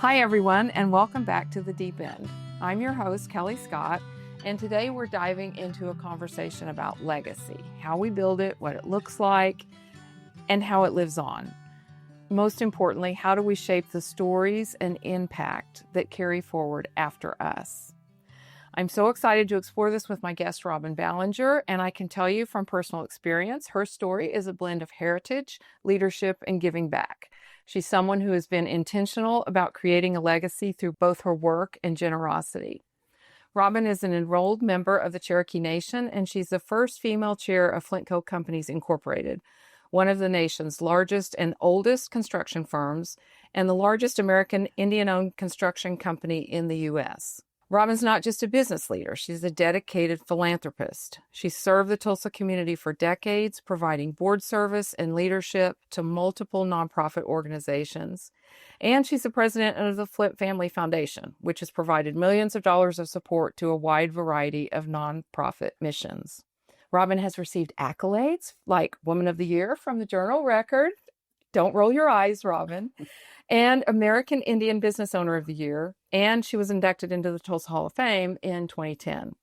Hi, everyone, and welcome back to The Deep End. I'm your host, Kelley Scott, and today we're diving into a conversation about legacy, how we build it, what it looks like, and how it lives on. Most importantly, how do we shape the stories and impact that carry forward after us? I'm so excited to explore this with my guest, Robin Ballenger, and I can tell you from personal experience, her story is a blend of heritage, leadership, and giving back. She's someone who has been intentional about creating a legacy through both her work and generosity. Robin is an enrolled member of the Cherokee Nation, and she's the first female chair of Flintco Companies, Incorporated, one of the nation's largest and oldest construction firms, and the largest American Indian-owned construction company in the U.S. Robin's not just a business leader, she's a dedicated philanthropist. She served the Tulsa community for decades, providing board service and leadership to multiple nonprofit organizations. And she's the president of the Flint Family Foundation, which has provided millions of dollars of support to a wide variety of nonprofit missions. Robin has received accolades like Woman of the Year from the Journal Record. Don't roll your eyes, Robin. And American Indian Business Owner of the Year, and she was inducted into the Tulsa Hall of Fame in 2010.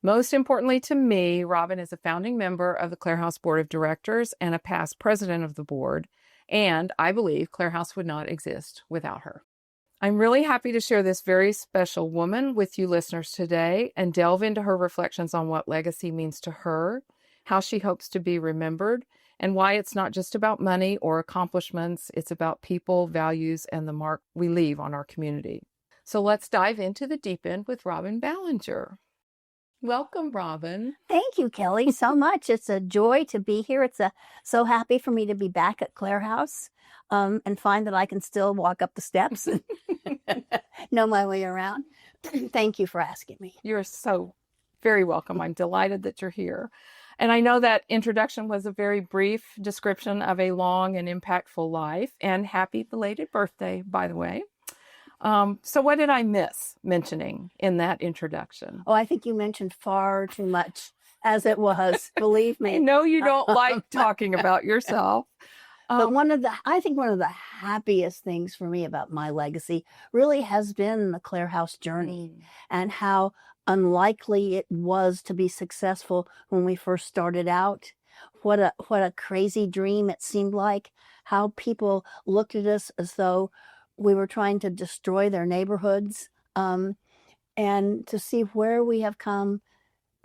Most importantly to me, Robin is a founding member of the Clarehouse Board of Directors and a past president of the board, and I believe Clarehouse would not exist without her. I'm really happy to share this very special woman with you listeners today and delve into her reflections on what legacy means to her, how she hopes to be remembered, and why it's not just about money or accomplishments, it's about people, values, and the mark we leave on our community. So let's dive into the deep end with Robin Ballenger. Welcome, Robin. Thank you, Kelley, so much. It's a joy to be here. It's so happy for me to be back at Clarehouse and find that I can still walk up the steps and know my way around. Thank you for asking me. You're so very welcome. I'm delighted that you're here. And I know that introduction was a very brief description of a long and impactful life. And happy belated birthday, by the way. So what did I miss mentioning in that introduction? Oh, I think you mentioned far too much as it was, believe me. I know you don't like talking about yourself. But I think one of the happiest things for me about my legacy really has been the Clarehouse journey and how unlikely it was to be successful when we first started out. What a crazy dream it seemed like, how people looked at us as though we were trying to destroy their neighborhoods, and to see where we have come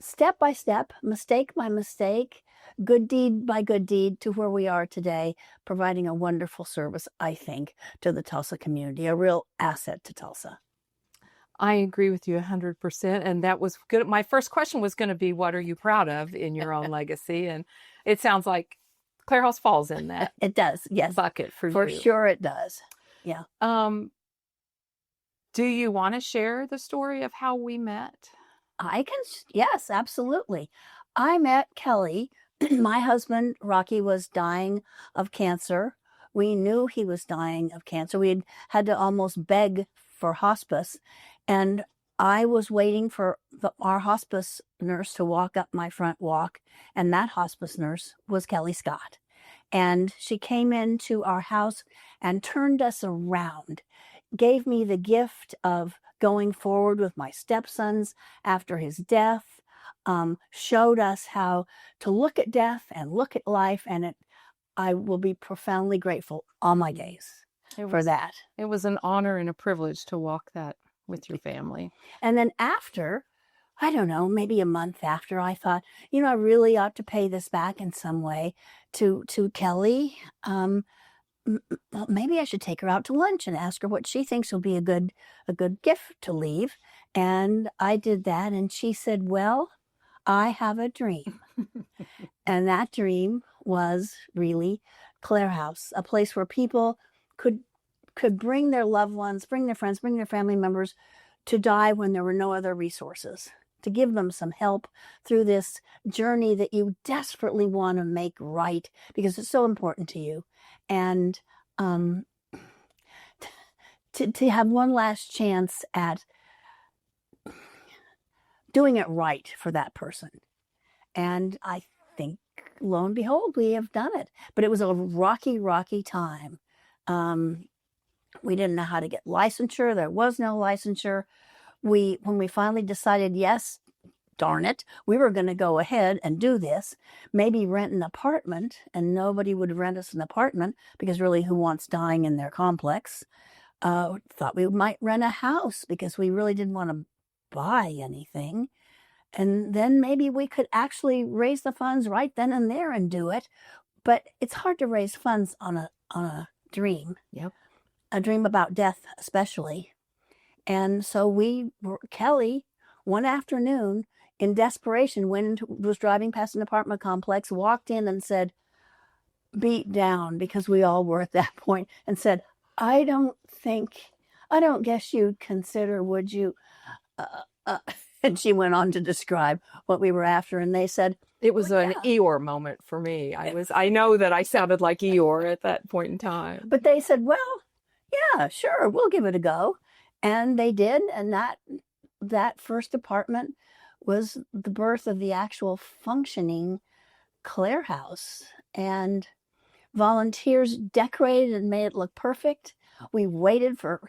step by step, mistake by mistake, good deed by good deed to where we are today, providing a wonderful service, I think, to the Tulsa community, a real asset to Tulsa. I agree with you 100%. And that was good. My first question was going to be, what are you proud of in your own legacy? And it sounds like Clarehouse falls in that. It does, yes. Bucket for you. For sure it does. Yeah. Do you want to share the story of how we met? Yes, absolutely. I met Kelley. My husband, Rocky, was dying of cancer. We knew he was dying of cancer. We had to almost beg for hospice. And I was waiting for our hospice nurse to walk up my front walk. And that hospice nurse was Kelley Scott. And she came into our house and turned us around, gave me the gift of going forward with my stepsons after his death, showed us how to look at death and look at life. And I will be profoundly grateful all my days for that. It was an honor and a privilege to walk that with your family. And then after, I don't know, maybe a month after, I thought, I really ought to pay this back in some way to Kelley. Well, maybe I should take her out to lunch and ask her what she thinks will be a good gift to leave. And I did that, and she said, well, I have a dream. And that dream was really Clarehouse, a place where people could bring their loved ones, bring their friends, bring their family members to die when there were no other resources, to give them some help through this journey that you desperately want to make right because it's so important to you. And to have one last chance at doing it right for that person. And I think, lo and behold, we have done it. But it was a rocky, rocky time. We didn't know how to get licensure. There was no licensure. When we finally decided, yes, darn it, we were going to go ahead and do this, maybe rent an apartment, and nobody would rent us an apartment because really who wants dying in their complex? Thought we might rent a house because we really didn't want to buy anything. And then maybe we could actually raise the funds right then and there and do it. But it's hard to raise funds on a dream. Yep. A dream about death, especially. And so Kelley, one afternoon, in desperation, was driving past an apartment complex, walked in and said, beat down, because we all were at that point, and said, I don't guess you'd consider, would you? And she went on to describe what we were after, and they said, it was an Eeyore moment for me. I know that I sounded like Eeyore at that point in time. But they said, well, yeah, sure, we'll give it a go. And they did, and that first apartment was the birth of the actual functioning Clarehouse. And volunteers decorated and made it look perfect. We waited for,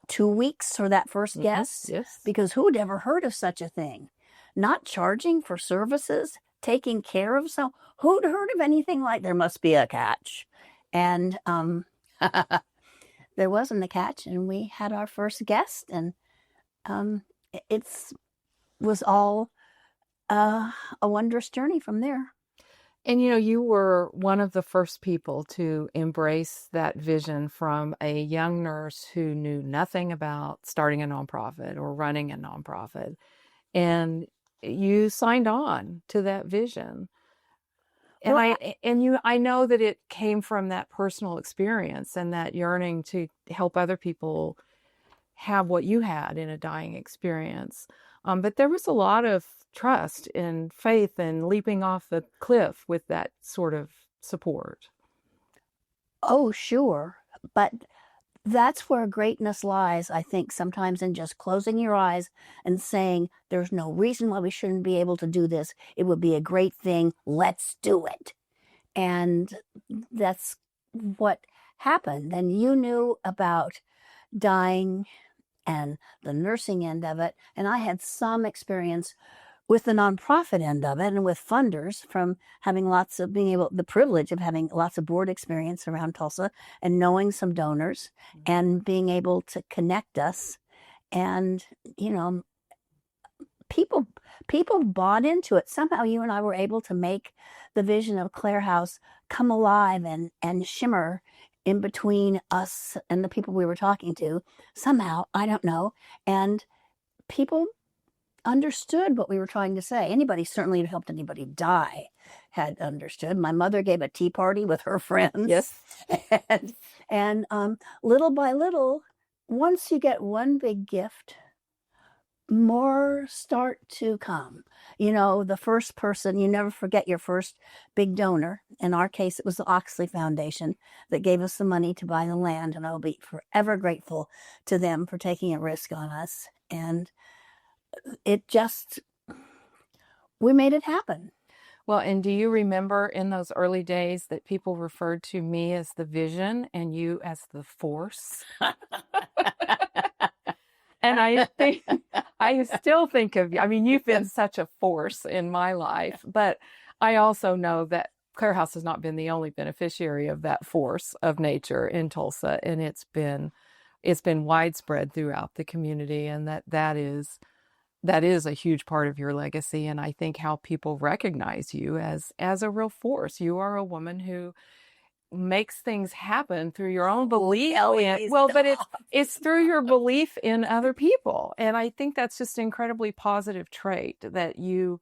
2 weeks for that first guest? Yes. Because who had ever heard of such a thing? Not charging for services, taking care of who'd heard of anything like, there must be a catch. And there wasn't a catch, and we had our first guest, and it was all a wondrous journey from there. And, you were one of the first people to embrace that vision from a young nurse who knew nothing about starting a nonprofit or running a nonprofit. And you signed on to that vision. And I know that it came from that personal experience and that yearning to help other people have what you had in a dying experience. But there was a lot of trust and faith and leaping off the cliff with that sort of support. Oh, sure. But that's where greatness lies, I think, sometimes in just closing your eyes and saying, there's no reason why we shouldn't be able to do this. It would be a great thing. Let's do it. And that's what happened. And you knew about dying and the nursing end of it. And I had some experience with the nonprofit end of it and with funders from having the privilege of having lots of board experience around Tulsa and knowing some donors and being able to connect us. And, people bought into it. Somehow you and I were able to make the vision of Clarehouse come alive and shimmer in between us and the people we were talking to. Somehow, I don't know. And people understood what we were trying to say. Anybody certainly who helped anybody die had understood. My mother gave a tea party with her friends. Yes. And little by little, once you get one big gift, more start to come. The first person, you never forget your first big donor. In our case, it was the Oxley Foundation that gave us the money to buy the land, and I'll be forever grateful to them for taking a risk on us. And we made it happen. Well, and do you remember in those early days that people referred to me as the vision and you as the force? And I still think of you. I mean, you've been such a force in my life, but I also know that Clarehouse has not been the only beneficiary of that force of nature in Tulsa, and it's been widespread throughout the community, and that is a huge part of your legacy. And I think how people recognize you as a real force. You are a woman who makes things happen through your own belief but it's through your belief in other people. And I think that's just an incredibly positive trait, that you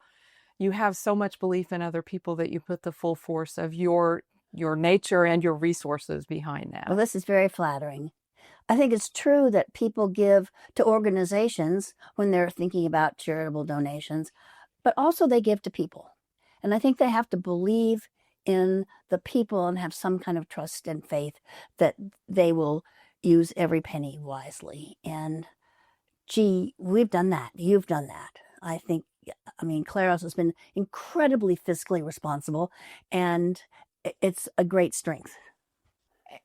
have so much belief in other people that you put the full force of your nature and your resources behind that. Well, this is very flattering. I think it's true that people give to organizations when they're thinking about charitable donations, but also they give to people. And I think they have to believe in the people and have some kind of trust and faith that they will use every penny wisely. And gee, we've done that. You've done that. I mean, Clarehouse has been incredibly fiscally responsible, and it's a great strength.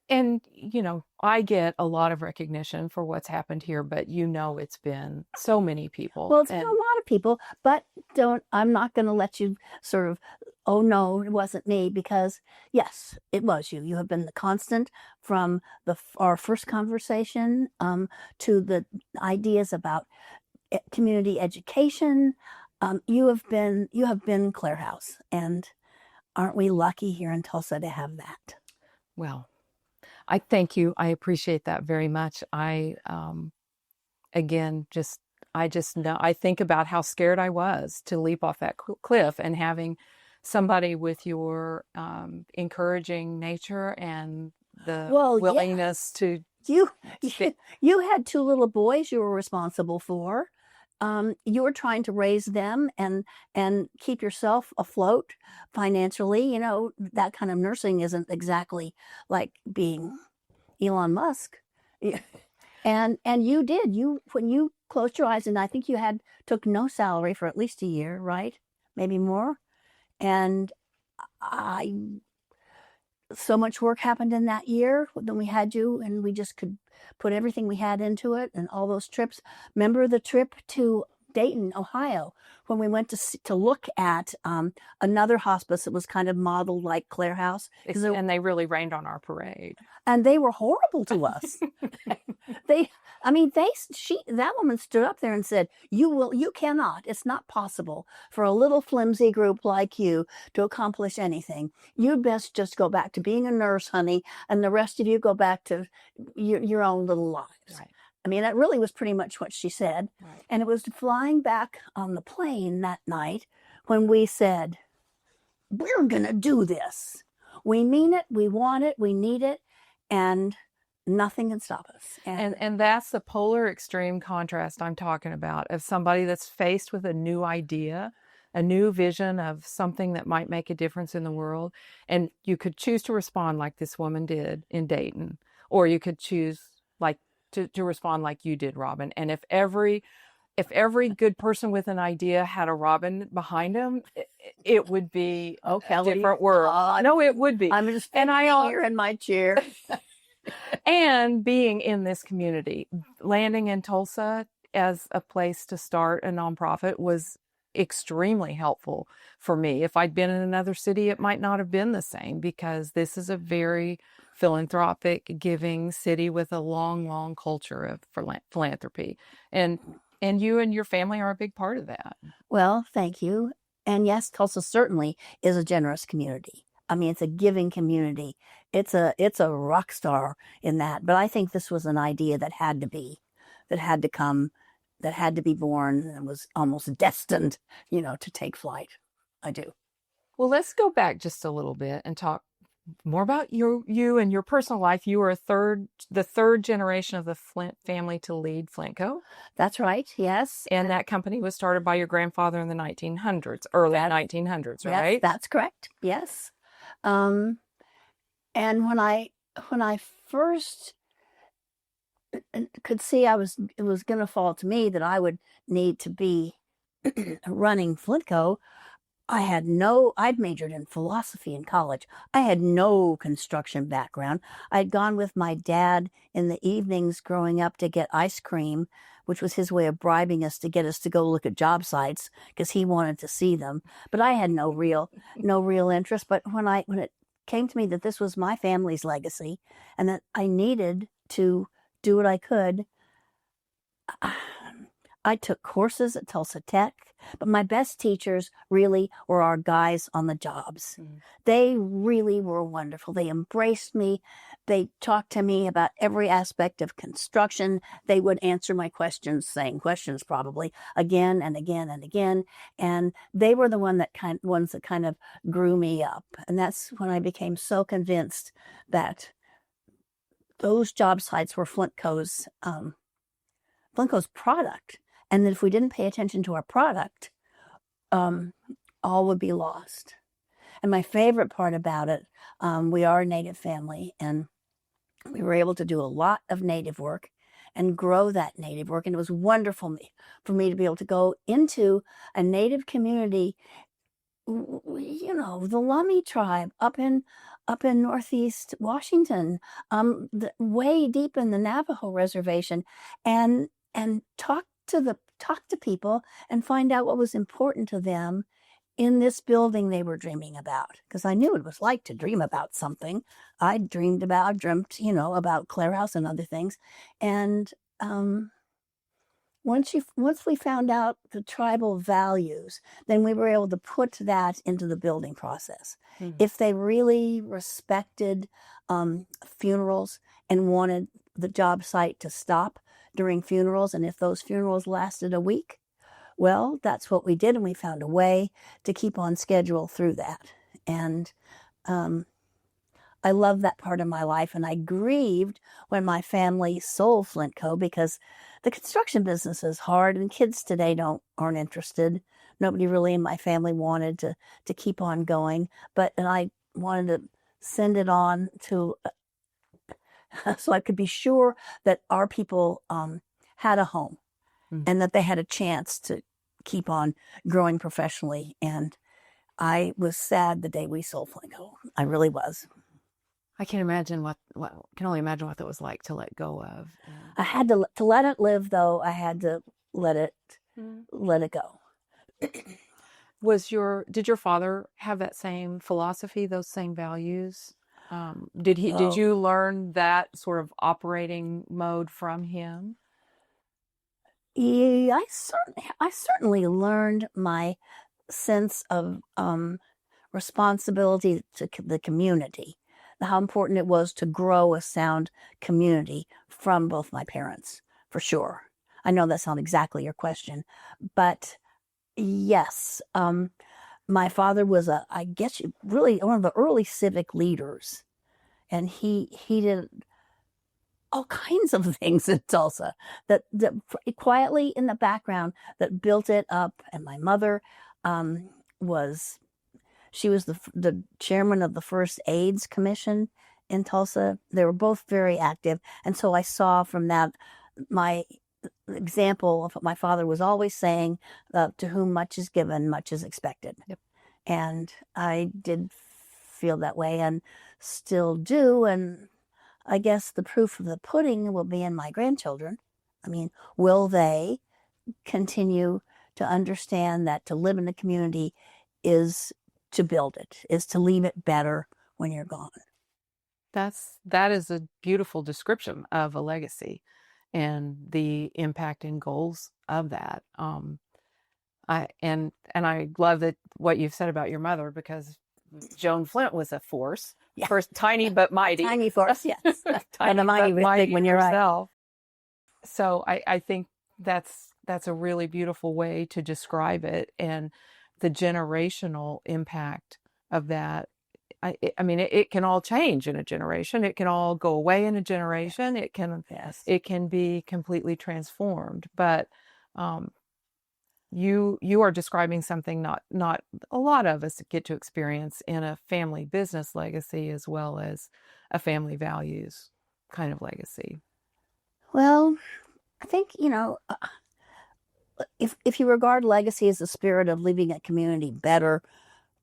And, I get a lot of recognition for what's happened here, but it's been so many people. Well, it's been a lot of people, but I'm not going to let you sort of, oh no, it wasn't me, because yes, it was you. You have been the constant from our first conversation to the ideas about community education. You have been Clarehouse, and aren't we lucky here in Tulsa to have that? Well, I thank you. I appreciate that very much. Again, I just know, I think about how scared I was to leap off that cliff, and having somebody with your encouraging nature and the willingness to. You had 2 little boys you were responsible for. You were trying to raise them and keep yourself afloat financially. That kind of nursing isn't exactly like being Elon Musk. And you did. When you closed your eyes, and I think you took no salary for at least a year, right? Maybe more. And so much work happened in that year. Then we had you, and we just could put everything we had into it, and all those trips. Remember the trip to Dayton, Ohio, when we went to look at another hospice that was kind of modeled like Clarehouse. And they really rained on our parade. And they were horrible to us. That woman stood up there and said, you cannot, it's not possible for a little flimsy group like you to accomplish anything. You'd best just go back to being a nurse, honey, and the rest of you go back to your own little lives. Right. That really was pretty much what she said. Right. And it was flying back on the plane that night when we said, we're going to do this. We mean it, we want it, we need it, and nothing can stop us. And that's the polar extreme contrast I'm talking about, of somebody that's faced with a new idea, a new vision of something that might make a difference in the world. And you could choose to respond like this woman did in Dayton, or you could choose to respond like you did, Robin. And if every good person with an idea had a Robin behind him, it would be a different world. No, it would be. I'm just here in my chair. And being in this community, landing in Tulsa as a place to start a nonprofit was extremely helpful for me. If I'd been in another city, it might not have been the same, because this is a very philanthropic, giving city with a long, long culture of philanthropy. And you and your family are a big part of that. Well, thank you. And yes, Tulsa certainly is a generous community. It's a giving community. It's a rock star in that. But I think this was an idea that had to come, that had to be born, and was almost destined, to take flight. I do. Well, let's go back just a little bit and talk more about you and your personal life. You were the third generation of the Flint family to lead Flintco. That's right. Yes. And that company was started by your grandfather in the 1900s, early 1900s, right? Yes, that's correct. Yes. And when I first could see it was going to fall to me that I would need to be running Flintco, I'd majored in philosophy in college. I had no construction background. I'd gone with my dad in the evenings growing up to get ice cream, which was his way of bribing us to get us to go look at job sites because he wanted to see them. But I had no real interest. But when it came to me that this was my family's legacy and that I needed to do what I could, I took courses at Tulsa Tech, but my best teachers really were our guys on the jobs. Mm. They really were wonderful. They embraced me. They talked to me about every aspect of construction. They would answer my questions, same questions probably, again and again and again. And they were the ones that kind of grew me up. And that's when I became so convinced that those job sites were Flintco's product. And that if we didn't pay attention to our product, all would be lost. And my favorite part about it, we are a Native family, and we were able to do a lot of Native work and grow that Native work. And it was wonderful for me to be able to go into a Native community the Lummi tribe up in Northeast Washington, way deep in the Navajo reservation, and talk to people and find out what was important to them in this building they were dreaming about. Because I knew what it was like to dream about something. I dreamt, about Clarehouse and other things, and once we found out the tribal values, then we were able to put that into the building process. If they really respected funerals and wanted the job site to stop during funerals, and if those funerals lasted a week, well, that's what we did, and we found a way to keep on schedule through that. And I love that part of my life, and I grieved when my family sold Flintco because the construction business is hard, and kids today aren't interested. Nobody really in my family wanted to keep on going, and I wanted to send it on to so I could be sure that our people had a home and that they had a chance to keep on growing professionally. And I was sad the day we sold Flintco. I really was. I can imagine can only imagine what that was like to let go of. I had to let it live, though. I had to let it go. Did your father have that same philosophy, those same values? Did you learn that sort of operating mode from him? Yeah, I certainly learned my sense of responsibility to the community, how important it was to grow a sound community from both my parents, for sure. I know that's not exactly your question, but yes, my father was I guess really one of the early civic leaders, and he did all kinds of things in Tulsa that quietly in the background that built it up. And my mother was the chairman of the first AIDS commission in Tulsa. They were both very active, and so I saw from that my example of what my father was always saying: "To whom much is given, much is expected." Yep. And I did feel that way, and still do. And I guess the proof of the pudding will be in my grandchildren. I mean, will they continue to understand that to live in the community is to build it, is to leave it better when you're gone? That is a beautiful description of a legacy and the impact and goals of that. I love that what you've said about your mother, because Joan Flint was a force. Yeah. First, tiny but mighty. Tiny force, yes. Tiny the mighty but was mighty big when you're herself. So I think that's a really beautiful way to describe it, and the generational impact of that. I mean, it can all change in a generation. It can all go away in a generation. It can be completely transformed. But you are describing something not a lot of us get to experience in a family business legacy, as well as a family values kind of legacy. Well, I think, if you regard legacy as the spirit of leaving a community better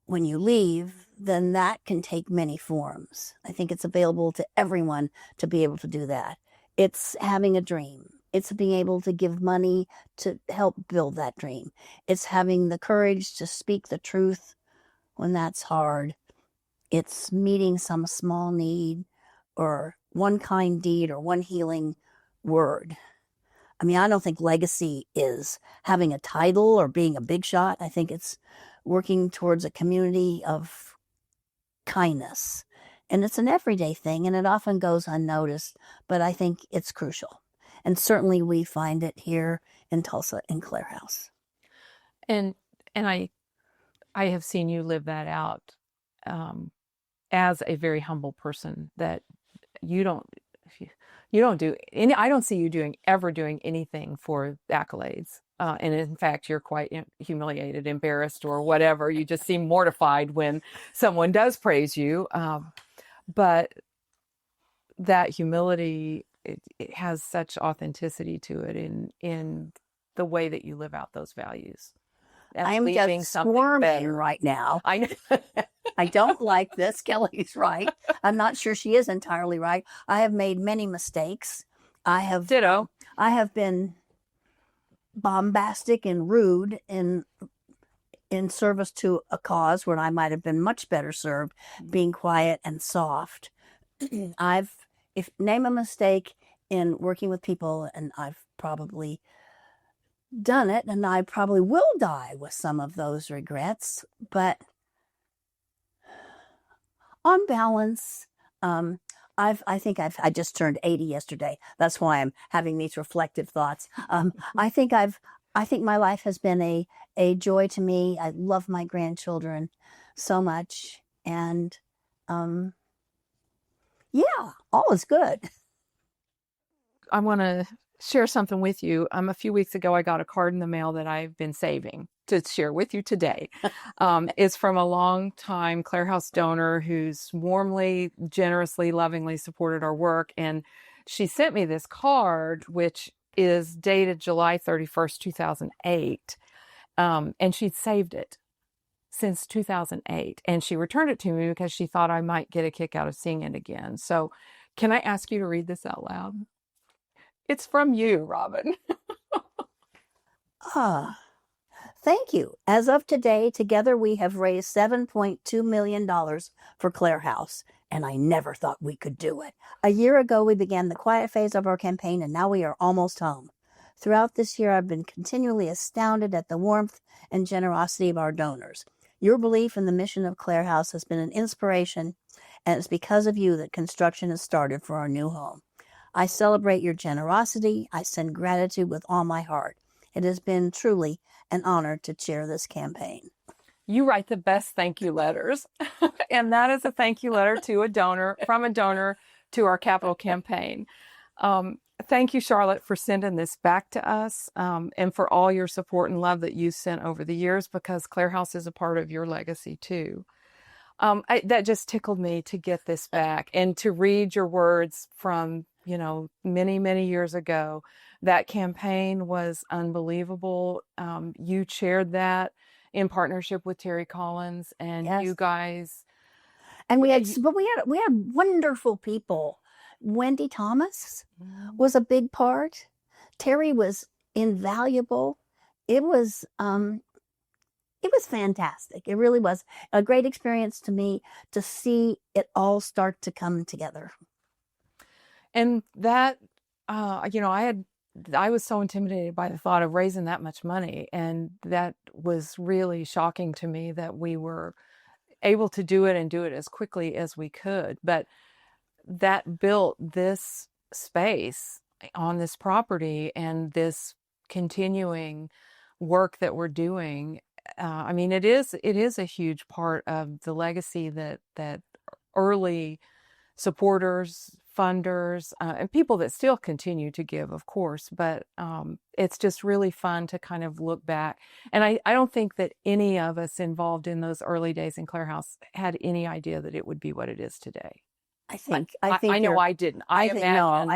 when you leave, then that can take many forms. I think it's available to everyone to be able to do that. It's having a dream. It's being able to give money to help build that dream. It's having the courage to speak the truth when that's hard. It's meeting some small need, or one kind deed, or one healing word. I mean, I don't think legacy is having a title or being a big shot. I think it's working towards a community of kindness. And it's an everyday thing, and it often goes unnoticed, but I think it's crucial. And certainly we find it here in Tulsa in Clarehouse. And I have seen you live that out as a very humble person, that you don't do any, I don't see you ever doing anything for accolades. And in fact, you're quite humiliated, embarrassed, or whatever. You just seem mortified when someone does praise you. But that humility, it has such authenticity to it in the way that you live out those values. I'm leaving just something squirming better. right now. I know. I don't like this. Kelley's right. I'm not sure she is entirely right. I have made many mistakes. Ditto. I have been bombastic and rude in service to a cause where I might have been much better served being quiet and soft. If name a mistake in working with people, and I've probably done it, and I probably will die with some of those regrets, but on balance, I just turned 80 yesterday. That's why I'm having these reflective thoughts. I think my life has been a joy to me. I love my grandchildren so much, and yeah, all is good. I want to share something with you. A few weeks ago, I got a card in the mail that I've been saving to share with you today. It's from a long-time Clarehouse donor who's warmly, generously, lovingly supported our work. And she sent me this card, which is dated July 31st, 2008. And she'd saved it since 2008. And she returned it to me because she thought I might get a kick out of seeing it again. So can I ask you to read this out loud? It's from you, Robin. Thank you. As of today, together we have raised $7.2 million for Clarehouse, and I never thought we could do it. A year ago, we began the quiet phase of our campaign, and now we are almost home. Throughout this year, I've been continually astounded at the warmth and generosity of our donors. Your belief in the mission of Clarehouse has been an inspiration, and it's because of you that construction has started for our new home. I celebrate your generosity. I send gratitude with all my heart. It has been truly an honor to chair this campaign. You write the best thank you letters. And that is a thank you letter to a donor, from a donor to our capital campaign. Thank you, Charlotte, for sending this back to us, and for all your support and love that you sent over the years, because Clarehouse is a part of your legacy too. That just tickled me to get this back and to read your words from, many, many years ago. That campaign was unbelievable. You chaired that in partnership with Terry Collins, and Yes. you guys. And we had wonderful people. Wendy Thomas was a big part. Terry was invaluable. It was fantastic. It really was a great experience to me to see it all start to come together. And that, I was so intimidated by the thought of raising that much money. And that was really shocking to me that we were able to do it and do it as quickly as we could. But that built this space on this property and this continuing work that we're doing. It is a huge part of the legacy that early supporters, funders, and people that still continue to give, of course, but it's just really fun to kind of look back. And I don't think that any of us involved in those early days in Clarehouse had any idea that it would be what it is today. I think I know I didn't. I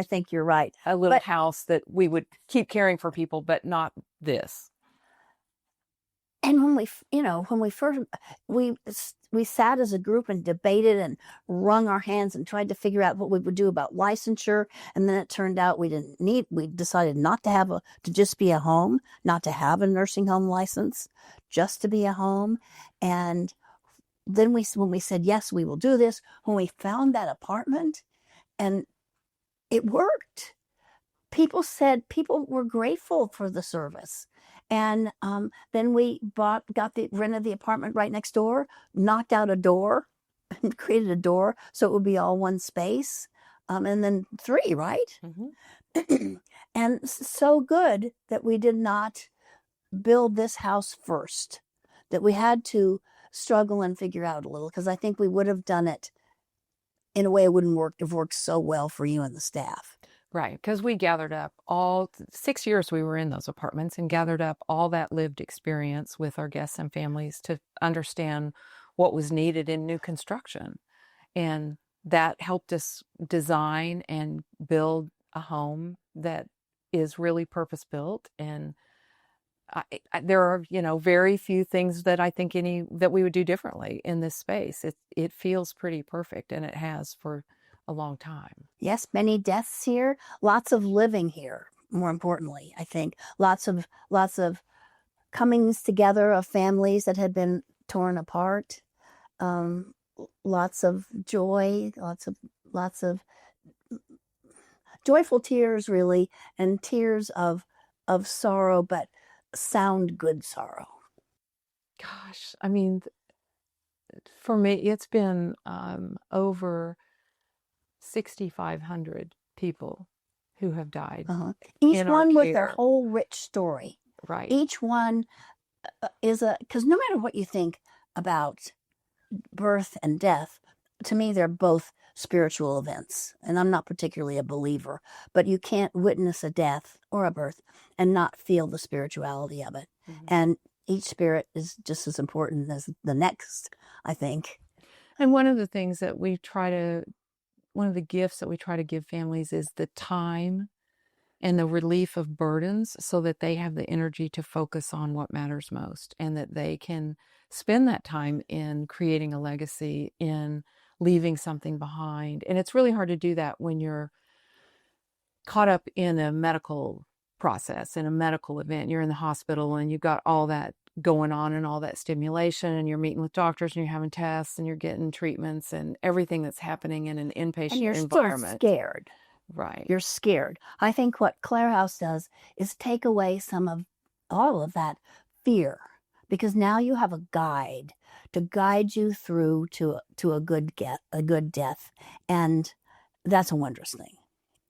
think you're right. A little house that we would keep caring for people, but not this. And when we first we sat as a group and debated and wrung our hands and tried to figure out what we would do about licensure, and then it turned out we decided not to to just be a home, not to have a nursing home license, just to be a home. And then when we said yes, we will do this, when we found that apartment and it worked, people were grateful for the service. And then we rented the apartment right next door, knocked out a door, and created a door so it would be all one space, and then 3, right? Mm-hmm. And so good that we did not build this house first, that we had to struggle and figure out a little, because I think we would have done it in a way it wouldn't have worked so well for you and the staff. Right, because we gathered up all 6 years we were in those apartments and gathered up all that lived experience with our guests and families to understand what was needed in new construction. And that helped us design and build a home that is really purpose-built. And there are, very few things that I think that we would do differently in this space. It feels pretty perfect, and it has for a long time. Yes, many deaths here, lots of living here. More importantly, I think lots of comings together of families that had been torn apart. Um, Lots of joy, lots of joyful tears, really, and tears of sorrow, but sound good sorrow. Gosh, I mean, for me, it's been over 6,500 people who have died Each in our one with their care. whole rich story. Right. Each one is because no matter what you think about birth and death, to me, they're both spiritual events. And I'm not particularly a believer, but you can't witness a death or a birth and not feel the spirituality of it. Mm-hmm. And each spirit is just as important as the next, I think. And one of the gifts that we try to give families is the time and the relief of burdens, so that they have the energy to focus on what matters most, and that they can spend that time in creating a legacy, in leaving something behind. And it's really hard to do that when you're caught up in a medical process, in a medical event. You're in the hospital and you've got all that going on and all that stimulation, and you're meeting with doctors and you're having tests and you're getting treatments and everything that's happening in an inpatient And you're environment. still scared. Right. You're scared. I think what Clarehouse does is take away all of that fear, because now you have a guide to guide you through to a good death, and that's a wondrous thing.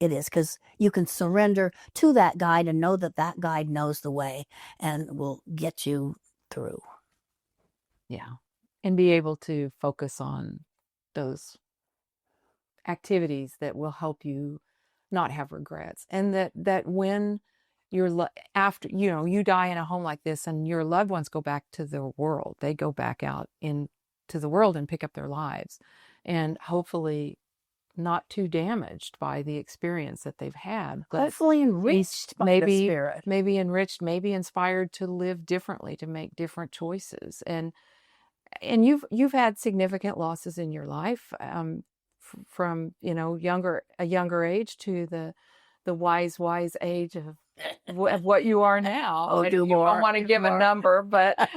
It is, because you can surrender to that guide and know that that guide knows the way and will get you through. Yeah. And be able to focus on those activities that will help you not have regrets. And that when after, you die in a home like this and your loved ones go back to the world, they go back out into the world and pick up their lives, and hopefully not too damaged by the experience that they've had, but hopefully enriched by the spirit. Maybe enriched, maybe inspired to live differently, to make different choices. And you've had significant losses in your life, from a younger age to the wise age of what you are now. Oh, do you more. don't want to give a number, but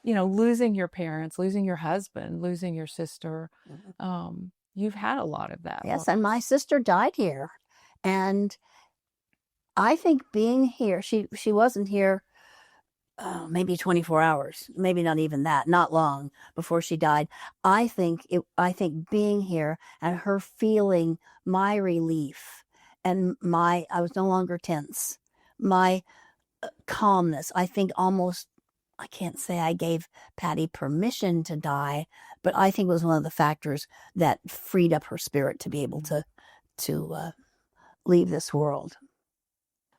losing your parents, losing your husband, losing your sister. You've had a lot of that. Yes, and my sister died here. And I think being here, she wasn't here maybe 24 hours, maybe not even that, not long before she died. I think being here and her feeling my relief and I was no longer tense, my calmness, I think almost, I can't say I gave Patty permission to die, but I think it was one of the factors that freed up her spirit to be able to leave this world.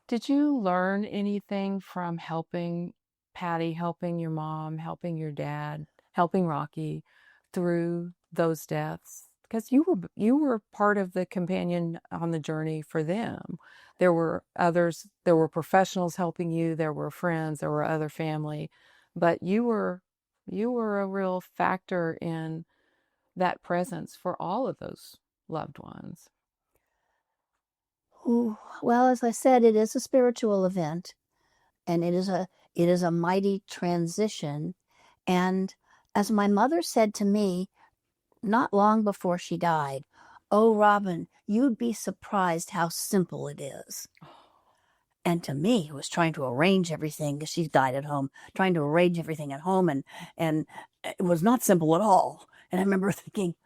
Did you learn anything from helping Patty, helping your mom, helping your dad, helping Rocky through those deaths? Because you were part of the companion on the journey for them. There were others, there were professionals helping you, there were friends, there were other family, but you were a real factor in that presence for all of those loved ones. Ooh, well, as I said, it is a spiritual event, and it is a mighty transition. And as my mother said to me not long before she died, "Oh, Robin, you'd be surprised how simple it is." And to me, it was trying to arrange everything, because she died at home, trying to arrange everything at home, and it was not simple at all. And I remember thinking,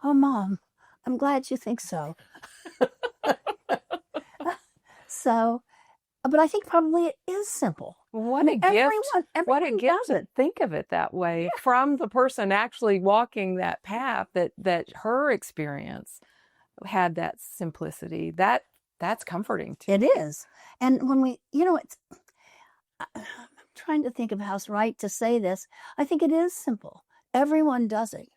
"Oh, Mom, I'm glad you think so." So, but I think probably it is simple. What a gift! What a gift to think of it that way, yeah. From the person actually walking that path, that her experience had that simplicity. That's comforting too. It is. And when we, I'm trying to think of how's right to say this. I think it is simple. Everyone does it.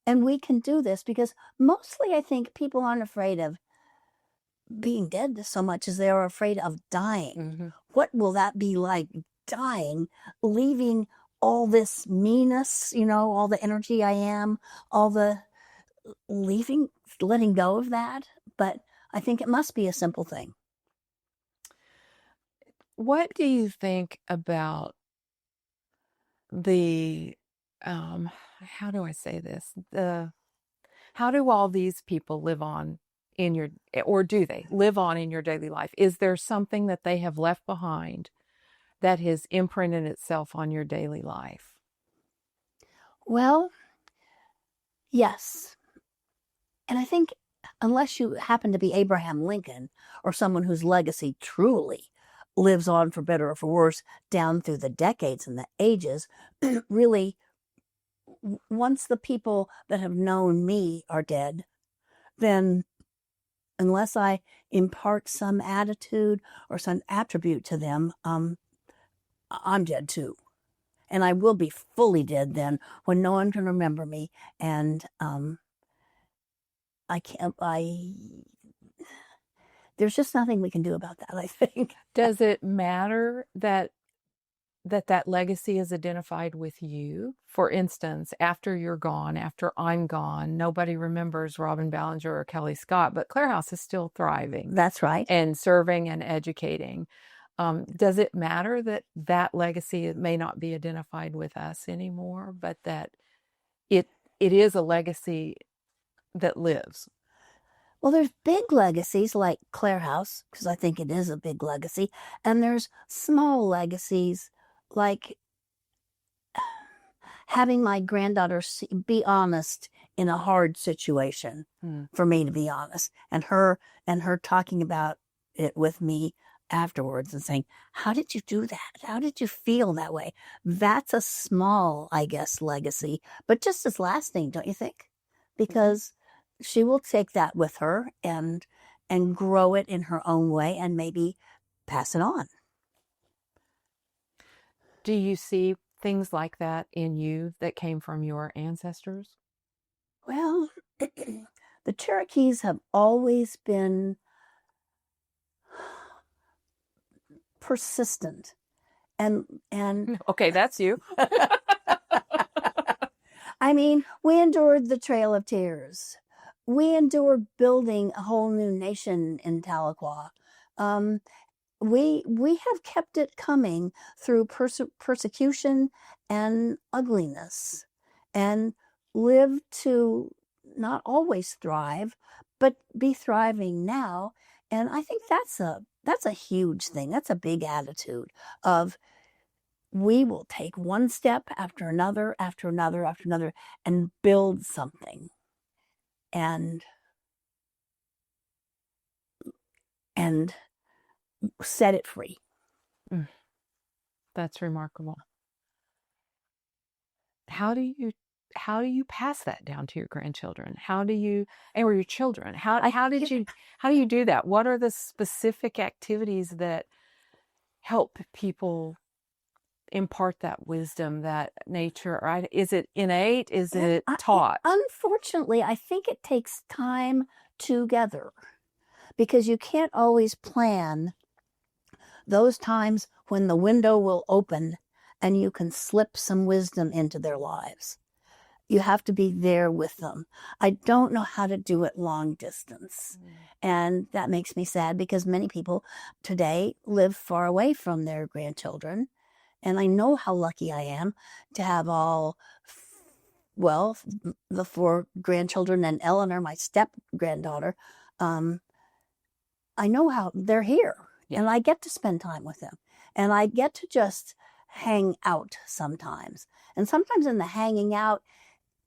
And we can do this because mostly I think people aren't afraid of being dead so much as they are afraid of dying. what will that be like dying, leaving all this meanness, all the energy I am, all the letting go of that. But I think it must be a simple thing. What do you think about the, how do I say this? How do all these people live on in your, or do they live on in your daily life? Is there something that they have left behind that has imprinted itself on your daily life? Well, yes. And I think unless you happen to be Abraham Lincoln or someone whose legacy truly lives on for better or for worse down through the decades and the ages, really, once the people that have known me are dead, then unless I impart some attitude or some attribute to them, I'm dead too. And I will be fully dead then when no one can remember me. And there's just nothing we can do about that, I think. Does it matter that legacy is identified with you? For instance, after you're gone, after I'm gone, nobody remembers Robin Ballenger or Kelley Scott, but Clarehouse is still thriving. That's right. And serving and educating. Does it matter that legacy may not be identified with us anymore, but that it is a legacy that lives? Well, there's big legacies like Clarehouse, because I think it is a big legacy, and there's small legacies like having my granddaughter be honest in a hard situation, for me to be honest, and her talking about it with me afterwards and saying, how did you do that? How did you feel that way? That's a small, I guess, legacy, but just as lasting, don't you think? Because she will take that with her and grow it in her own way and maybe pass it on. Do you see things like that in you that came from your ancestors? Well, the Cherokees have always been persistent and Okay, that's you. I mean, we endured the Trail of Tears. We endured building a whole new nation in Tahlequah. We have kept it coming through persecution and ugliness, and lived to not always thrive, but be thriving now. And I think that's a huge thing. That's a big attitude of, we will take one step after another, after another, after another, and build something. And set it free. That's remarkable. How do you pass that down to your grandchildren? Or your children? How do you do that? What are the specific activities that help people impart that wisdom, that nature? Right? Is it innate? Is it taught? Unfortunately, I think it takes time together, because you can't always plan those times when the window will open and you can slip some wisdom into their lives. You have to be there with them. I don't know how to do it long distance. And that makes me sad, because many people today live far away from their grandchildren. And I know how lucky I am to have the 4 grandchildren and Eleanor, my step granddaughter. I know how they're here. Yeah. And I get to spend time with them. And I get to just hang out sometimes. And sometimes in the hanging out,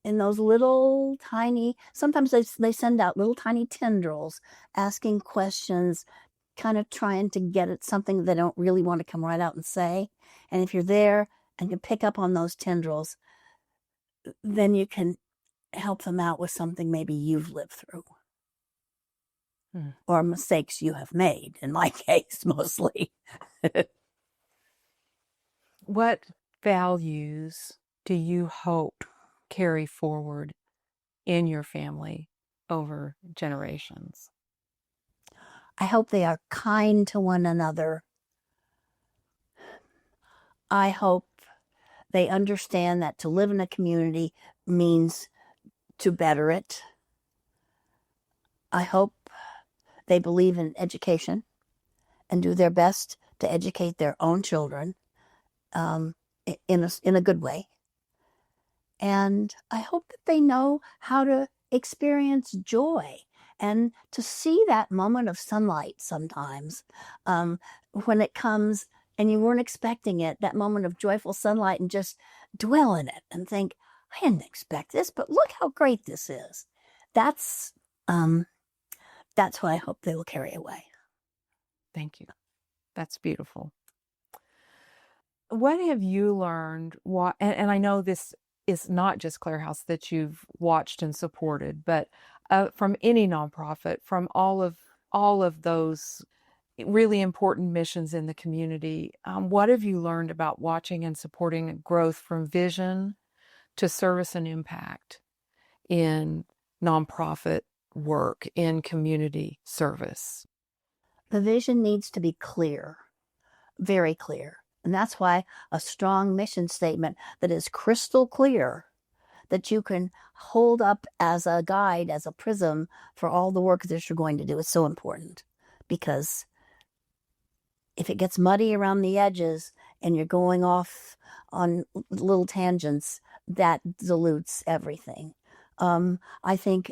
in those little tiny, sometimes they send out little tiny tendrils asking questions, kind of trying to get at something they don't really want to come right out and say. And if you're there and can pick up on those tendrils, then you can help them out with something maybe you've lived through. Or mistakes you have made, in my case, mostly. What values do you hope carry forward in your family over generations? I hope they are kind to one another, I hope they understand that to live in a community means to better it. I hope they believe in education and do their best to educate their own children in a good way. And I hope that they know how to experience joy and to see that moment of sunlight sometimes when it comes and you weren't expecting it, that moment of joyful sunlight, and just dwell in it and think, I didn't expect this, but look how great this is. That's what I hope they will carry away. Thank you. That's beautiful. What have you learned? And I know this is not just Clarehouse that you've watched and supported, but from any nonprofit, from all of those really important missions in the community, what have you learned about watching and supporting growth from vision to service and impact in nonprofit work, in community service? The vision needs to be clear, very clear. And that's why a strong mission statement that is crystal clear, that you can hold up as a guide, as a prism for all the work that you're going to do, is so important. Because if it gets muddy around the edges and you're going off on little tangents, that dilutes everything. I think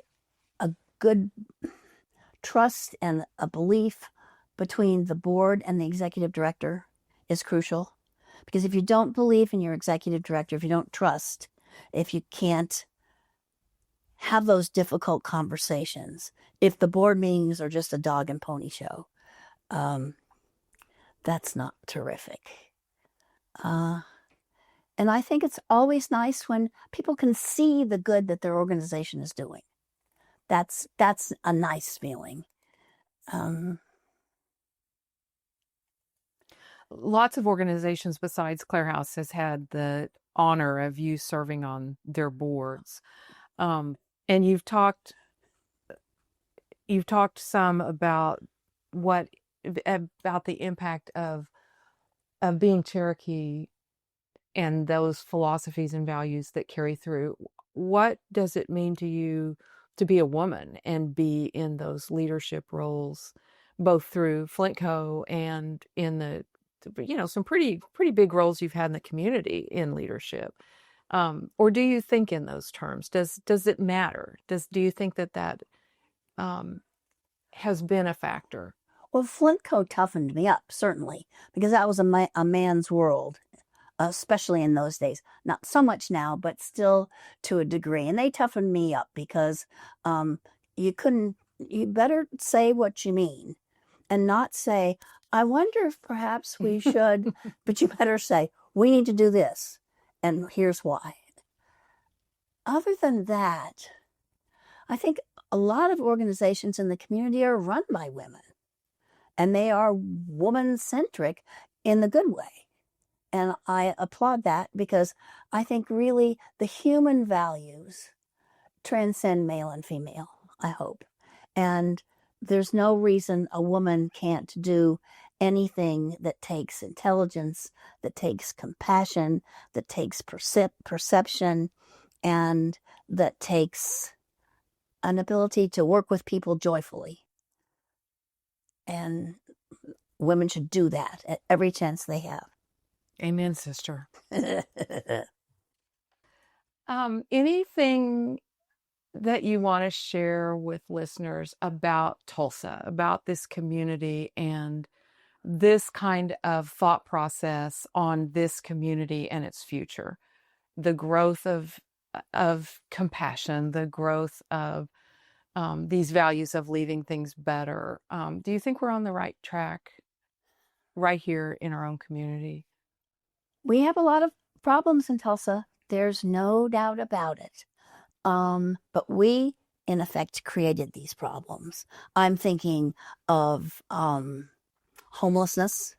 a good trust and a belief between the board and the executive director is crucial. Because if you don't believe in your executive director, if you don't trust, if you can't have those difficult conversations, if the board meetings are just a dog and pony show, that's not terrific. And I think it's always nice when people can see the good that their organization is doing. That's a nice feeling. Lots of organizations besides Clarehouse has had the honor of you serving on their boards. And you've talked some about the impact of being Cherokee and those philosophies and values that carry through. What does it mean to you to be a woman and be in those leadership roles, both through Flintco and in the some pretty big roles you've had in the community in leadership? Or do you think in those terms? Does it matter? Do you think that has been a factor? Well, Flintco toughened me up, certainly, because that was a man's world, especially in those days. Not so much now, but still to a degree. And they toughened me up because you better say what you mean and not say, I wonder if perhaps we should, but you better say, we need to do this, and here's why. Other than that, I think a lot of organizations in the community are run by women, and they are woman-centric in the good way. And I applaud that because I think really the human values transcend male and female, I hope. And there's no reason a woman can't do anything that takes intelligence, that takes compassion, that takes perception, and that takes an ability to work with people joyfully. And women should do that at every chance they have. Amen, sister. Anything that you want to share with listeners about Tulsa, about this community and this kind of thought process on this community and its future? The growth of compassion, the growth of these values of leaving things better. Do you think we're on the right track right here in our own community? We have a lot of problems in Tulsa. There's no doubt about it. But we, in effect, created these problems. I'm thinking of homelessness.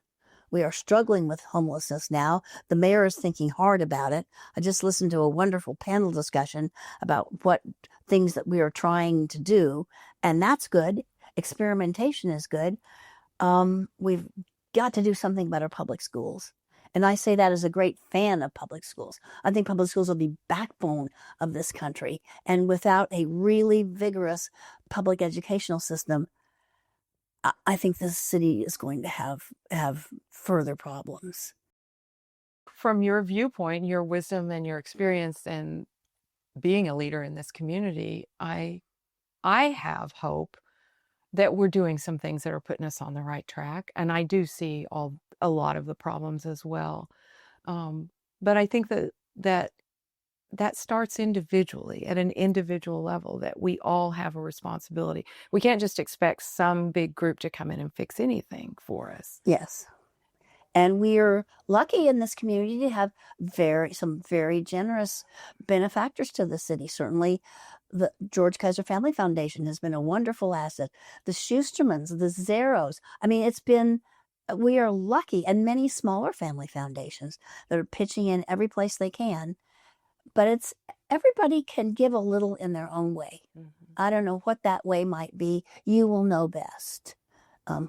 We are struggling with homelessness now. The mayor is thinking hard about it. I just listened to a wonderful panel discussion about what things that we are trying to do, and that's good. Experimentation is good. We've got to do something about our public schools. And I say that as a great fan of public schools. I think public schools are the backbone of this country. And without a really vigorous public educational system, I think this city is going to have further problems. From your viewpoint, your wisdom and your experience and being a leader in this community, I have hope that we're doing some things that are putting us on the right track. And I do see a lot of the problems as well. But I think that starts individually, at an individual level, that we all have a responsibility. We can't just expect some big group to come in and fix anything for us. Yes. And we're lucky in this community to have some very generous benefactors to the city. Certainly, the George Kaiser Family Foundation has been a wonderful asset. The Schustermans, the Zeros. I mean, we are lucky, and many smaller family foundations that are pitching in every place they can. But everybody can give a little in their own way. Mm-hmm. I don't know what that way might be. You will know best.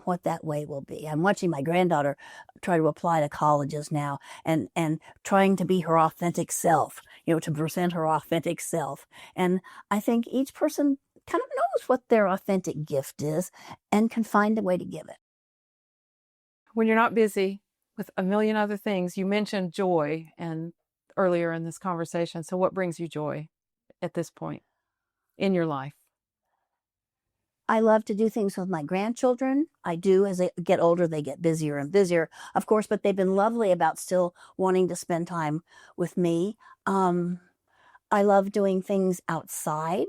What that way will be. I'm watching my granddaughter try to apply to colleges now and trying to be her authentic self, to present her authentic self. And I think each person kind of knows what their authentic gift is and can find a way to give it. When you're not busy with a million other things, you mentioned joy earlier in this conversation. So what brings you joy at this point in your life? I love to do things with my grandchildren. I do. As they get older, they get busier and busier, of course, but they've been lovely about still wanting to spend time with me. I love doing things outside.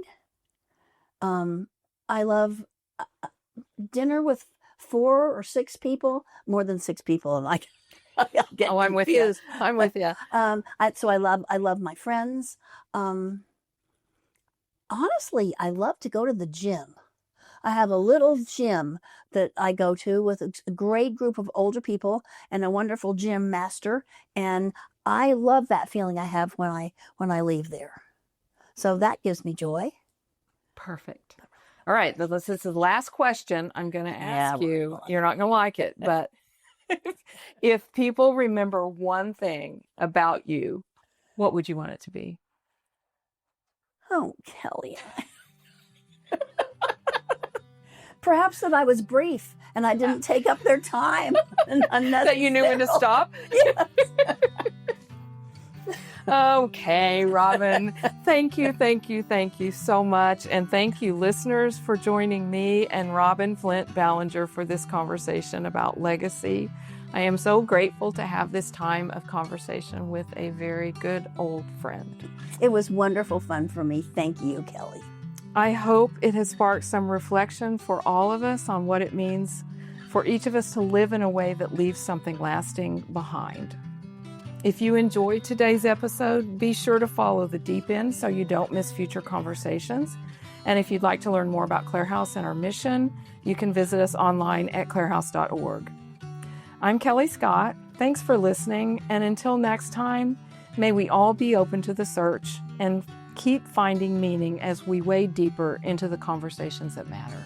I love dinner with 4 or 6 people, more than 6 people, and I'm with you. I'm with you. So I love my friends. Honestly, I love to go to the gym. I have a little gym that I go to with a great group of older people and a wonderful gym master. And I love that feeling I have when I leave there. So that gives me joy. Perfect. All right. This is the last question I'm going to ask you. You're not going to like it, but if people remember one thing about you, what would you want it to be? Oh, Kelley. Perhaps that I was brief and I didn't take up their time. That you knew when to stop? Yes. Okay, Robin. Thank you so much. And thank you, listeners, for joining me and Robin Flint Ballenger for this conversation about legacy. I am so grateful to have this time of conversation with a very good old friend. It was wonderful fun for me. Thank you, Kelley. I hope it has sparked some reflection for all of us on what it means for each of us to live in a way that leaves something lasting behind. If you enjoyed today's episode, be sure to follow The Deep End so you don't miss future conversations. And if you'd like to learn more about Clarehouse and our mission, you can visit us online at clarehouse.org. I'm Kelley Scott. Thanks for listening. And until next time, may we all be open to the search and keep finding meaning as we wade deeper into the conversations that matter.